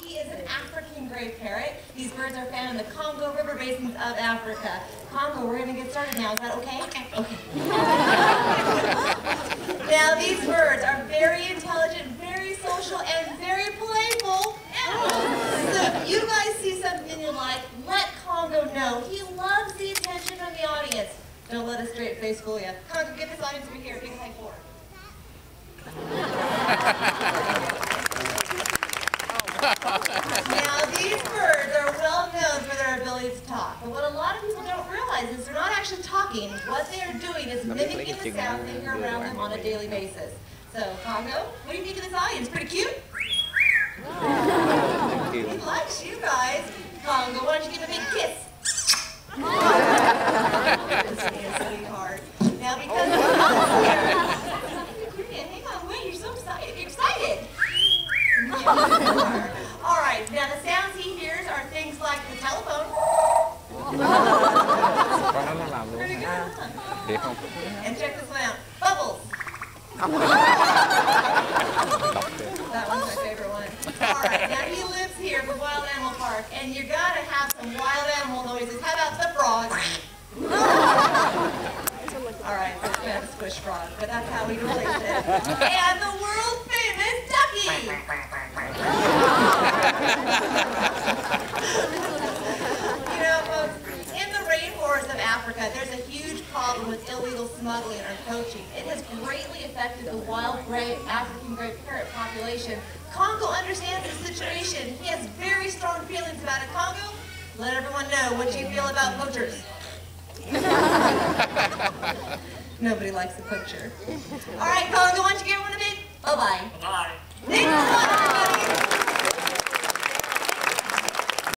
He is an African gray parrot. These birds are found in the Congo River basins of Africa. Congo, we're going to get started now. Is that okay? Okay. Now, these birds are very intelligent, very social, and very playful animals. So if you guys see something you like, let Congo know. He loves the attention from the audience. Don't let a straight face fool you. Congo, get this audience over here. Big high four. Now, these birds are well known for their ability to talk, but what a lot of people don't realize is they're not actually talking. What they are doing is mimicking the sound they hear around them on a daily basis. So, Congo, what do you think of this audience? Pretty cute? He likes you guys. Congo, why don't you give a big kiss? Sweetheart. Now, because of here, hang on, wait, you're so excited. You're excited. All right, now the sounds he hears are things like the telephone. Pretty good, huh? And check this one out. Bubbles. That one's my favorite one. All right, now he lives here at the Wild Animal Park, and you're gonna have some wild animal noises. How about the frogs? All right, so it's kind of a squish frog, but that's how we relate it. And the world famous ducky. You know, folks, in the rainforest of Africa, there's a huge problem with illegal smuggling or poaching. It has greatly affected the wild gray, African gray parrot population. Congo understands the situation. He has very strong feelings about it. Congo, let everyone know what you feel about poachers. Nobody likes a poacher. All right, Congo, why don't you give everyone a big bye-bye. Bye. Thanks a lot.